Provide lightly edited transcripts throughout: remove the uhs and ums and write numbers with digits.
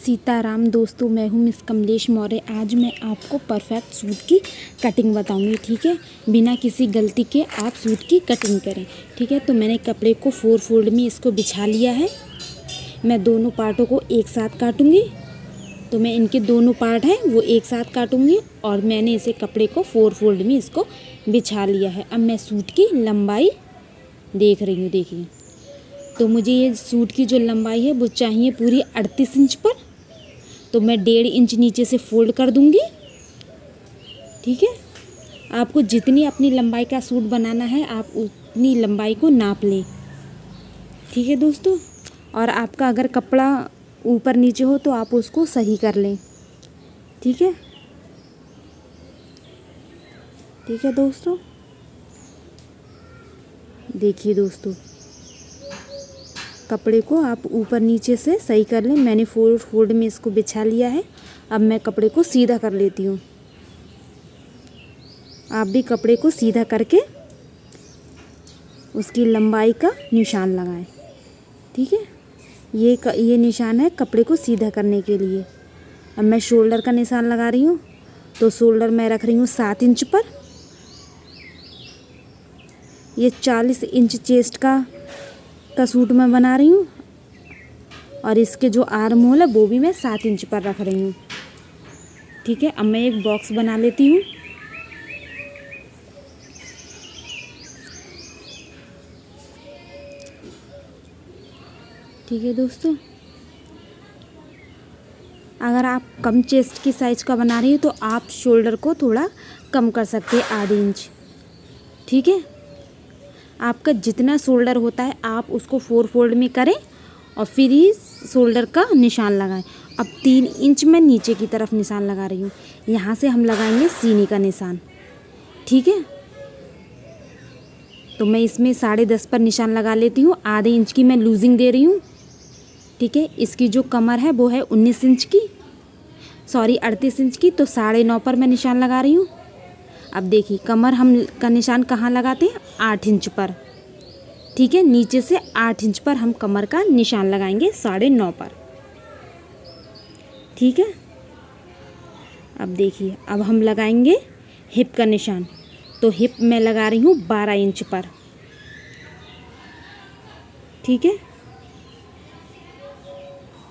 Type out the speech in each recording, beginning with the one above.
सीताराम दोस्तों, मैं हूँ मिस कमलेश मौर्य। आज मैं आपको परफेक्ट सूट की कटिंग बताऊंगी। ठीक है, बिना किसी गलती के आप सूट की कटिंग करें। ठीक है, तो मैंने कपड़े को 4 फोल्ड में इसको बिछा लिया है। मैं दोनों पार्टों को एक साथ काटूंगी। तो मैं इनके दोनों पार्ट हैं वो एक साथ काटूंगी और मैंने इसे कपड़े को 4 फोल्ड में इसको बिछा लिया है। अब मैं सूट की लंबाई देख रही हूँ। देखिए, तो मुझे ये सूट की जो लंबाई है वो चाहिए पूरी 38 इंच पर। तो मैं 1.5 इंच नीचे से फोल्ड कर दूंगी। ठीक है, आपको जितनी अपनी लंबाई का सूट बनाना है आप उतनी लंबाई को नाप लें। ठीक है दोस्तों, और आपका अगर कपड़ा ऊपर नीचे हो तो आप उसको सही कर लें। ठीक है, ठीक है दोस्तों। देखिए दोस्तों, कपड़े को आप ऊपर नीचे से सही कर लें। मैंने 4 फोल्ड में इसको बिछा लिया है। अब मैं कपड़े को सीधा कर लेती हूँ। आप भी कपड़े को सीधा करके उसकी लंबाई का निशान लगाएं। ठीक है, ये निशान है कपड़े को सीधा करने के लिए। अब मैं शोल्डर का निशान लगा रही हूँ। तो शोल्डर मैं रख रही हूँ 7 इंच पर। ये 40 इंच चेस्ट का सूट मैं बना रही हूँ और इसके जो आर्म होल है वो भी मैं 7 इंच पर रख रही हूँ। ठीक है, अब मैं एक बॉक्स बना लेती हूँ। ठीक है दोस्तों, अगर आप कम चेस्ट की साइज़ का बना रही हो तो आप शोल्डर को थोड़ा कम कर सकते हैं, आधे इंच। ठीक है, आपका जितना शोल्डर होता है आप उसको 4 फोल्ड में करें और फिर ही शोल्डर का निशान लगाएं। अब 3 इंच में नीचे की तरफ निशान लगा रही हूँ। यहाँ से हम लगाएंगे सीने का निशान। ठीक है, तो मैं इसमें 10.5 पर निशान लगा लेती हूँ। आधे इंच की मैं लूजिंग दे रही हूँ। ठीक है, इसकी जो कमर है वो है 19 इंच की, 38 इंच की। तो 9.5 पर मैं निशान लगा रही हूँ। अब देखिए, कमर हम का निशान कहाँ लगाते हैं, 8 इंच पर। ठीक है, नीचे से 8 इंच पर हम कमर का निशान लगाएंगे 9.5 पर। ठीक है, अब देखिए, अब हम लगाएंगे हिप का निशान। तो हिप मैं लगा रही हूँ 12 इंच पर। ठीक है,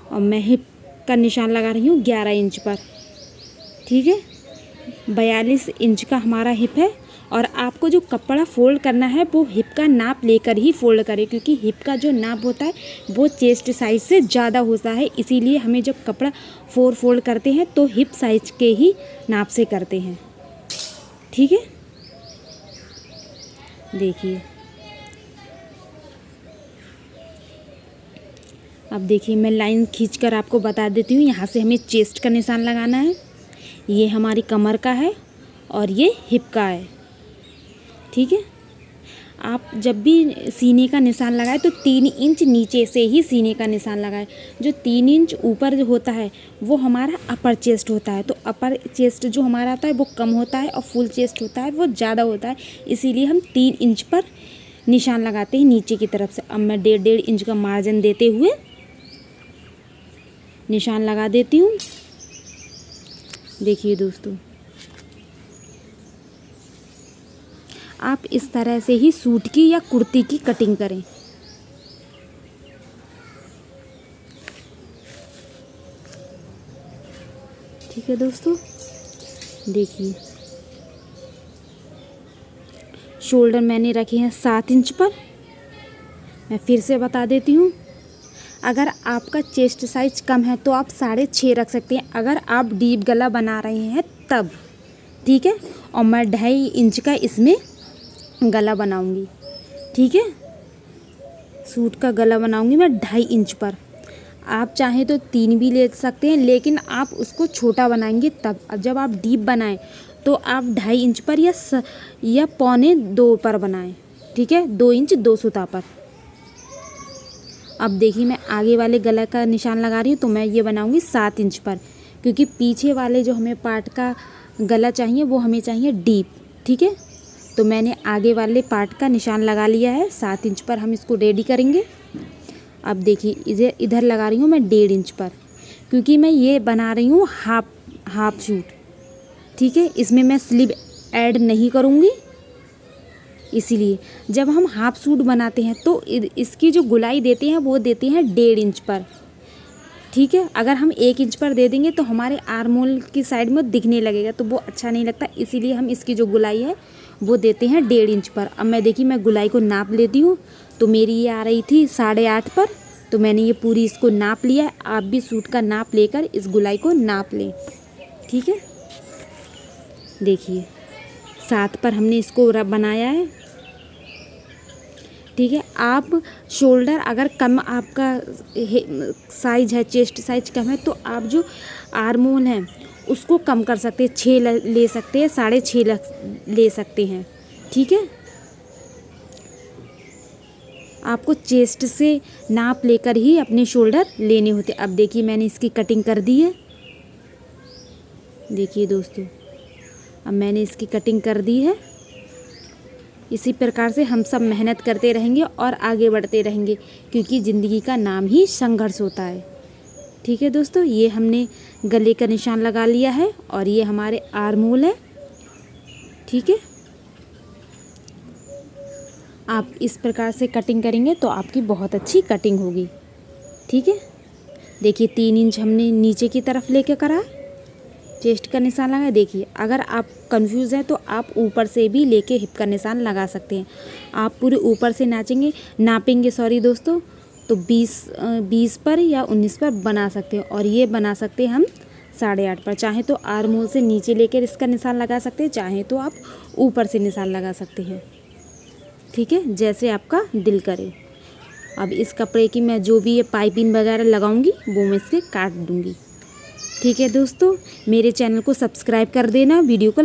और मैं हिप का निशान लगा रही हूँ 11 इंच पर। ठीक है, 42 इंच का हमारा हिप है। और आपको जो कपड़ा फोल्ड करना है वो हिप का नाप लेकर ही फोल्ड करें, क्योंकि हिप का जो नाप होता है वो चेस्ट साइज से ज़्यादा होता है। इसीलिए हमें जब कपड़ा 4 फोल्ड करते हैं तो हिप साइज के ही नाप से करते हैं। ठीक है, देखिए, अब देखिए, मैं लाइन खींचकर आपको बता देती हूँ। यहाँ से हमें चेस्ट का निशान लगाना है, ये हमारी कमर का है और ये हिप का है। ठीक है, आप जब भी सीने का निशान लगाए तो 3 इंच नीचे से ही सीने का निशान लगाए। जो 3 इंच ऊपर जो होता है वो हमारा अपर चेस्ट होता है। तो अपर चेस्ट जो हमारा आता है वो कम होता है और फुल चेस्ट होता है वो ज़्यादा होता है। इसीलिए हम 3 इंच पर निशान लगाते हैं नीचे की तरफ से। अब मैं 1.5 इंच का मार्जिन देते हुए निशान लगा देती हूँ। देखिए दोस्तों, आप इस तरह से ही सूट की या कुर्ती की कटिंग करें। ठीक है दोस्तों, देखिए, शोल्डर मैंने रखे हैं 7 इंच पर। मैं फिर से बता देती हूँ, अगर आपका चेस्ट साइज कम है तो आप 6.5 रख सकते हैं, अगर आप डीप गला बना रहे हैं तब। ठीक है, और मैं 2.5 इंच का इसमें गला बनाऊंगी। ठीक है, सूट का गला बनाऊंगी मैं 2.5 इंच पर। आप चाहें तो 3 भी ले सकते हैं, लेकिन आप उसको छोटा बनाएंगे तब। अब जब आप डीप बनाएं तो आप 2.5 इंच पर या 1.25 पर बनाएं। ठीक है, 2 इंच 2 सूता पर। अब देखिए, मैं आगे वाले गला का निशान लगा रही हूँ। तो मैं ये बनाऊंगी 7 इंच पर, क्योंकि पीछे वाले जो हमें पार्ट का गला चाहिए वो हमें चाहिए डीप। ठीक है, तो मैंने आगे वाले पार्ट का निशान लगा लिया है। 7 इंच पर हम इसको रेडी करेंगे। अब देखिए, इधर लगा रही हूँ मैं 1.5 इंच पर, क्योंकि मैं ये बना रही हूँ हाफ सूट, ठीक है। इसमें मैं स्लीव ऐड नहीं करूँगी, इसीलिए जब हम हाफ सूट बनाते हैं तो इसकी जो गुलाई देते हैं वो देते हैं 1.5 इंच पर, ठीक है। अगर हम 1 इंच पर दे देंगे तो हमारे आर्म होल की साइड में दिखने लगेगा, तो वो अच्छा नहीं लगता, इसीलिए हम इसकी जो गुलाई है वो देते हैं 1.5 इंच पर। अब मैं देखिए मैं गुलाई को नाप लेती हूँ, तो मेरी ये आ रही थी 8.5 पर, तो मैंने ये पूरी इसको नाप लिया है। आप भी सूट का नाप लेकर इस गुलाई को नाप लें, ठीक है। देखिए 7 पर हमने इसको बनाया है, ठीक है। आप शोल्डर अगर कम आपका साइज है, चेस्ट साइज कम है, तो आप जो आर्म होल है उसको कम कर सकते हैं, 6 ले सकते हैं, 6.5 ले सकते हैं, ठीक है। आपको चेस्ट से नाप लेकर ही अपने शोल्डर लेने होते। अब देखिए मैंने इसकी कटिंग कर दी है, देखिए दोस्तों, अब मैंने इसकी कटिंग कर दी है। इसी प्रकार से हम सब मेहनत करते रहेंगे और आगे बढ़ते रहेंगे, क्योंकि ज़िंदगी का नाम ही संघर्ष होता है, ठीक है दोस्तों। ये हमने गले का निशान लगा लिया है और ये हमारे आर्म होल है, ठीक है। आप इस प्रकार से कटिंग करेंगे तो आपकी बहुत अच्छी कटिंग होगी, ठीक है। देखिए 3 इंच हमने नीचे की तरफ लेके करा, चेस्ट का निशान लगा। देखिए अगर आप कंफ्यूज हैं तो आप ऊपर से भी लेके हिप का निशान लगा सकते हैं। आप पूरे ऊपर से नापेंगे सॉरी दोस्तों, तो 20 पर या 19 पर बना सकते हैं, और ये बना सकते हैं हम 8.5 पर। चाहे तो आर्म होल से नीचे लेकर इसका निशान लगा सकते हैं, चाहे तो आप ऊपर से निशान लगा सकते हैं, ठीक है, जैसे आपका दिल करे। अब इस कपड़े की मैं जो भी ये पाइपिंग वगैरह लगाऊंगी वो मैं इसके काट दूंगी, ठीक है दोस्तों। मेरे चैनल को सब्सक्राइब कर देना, वीडियो को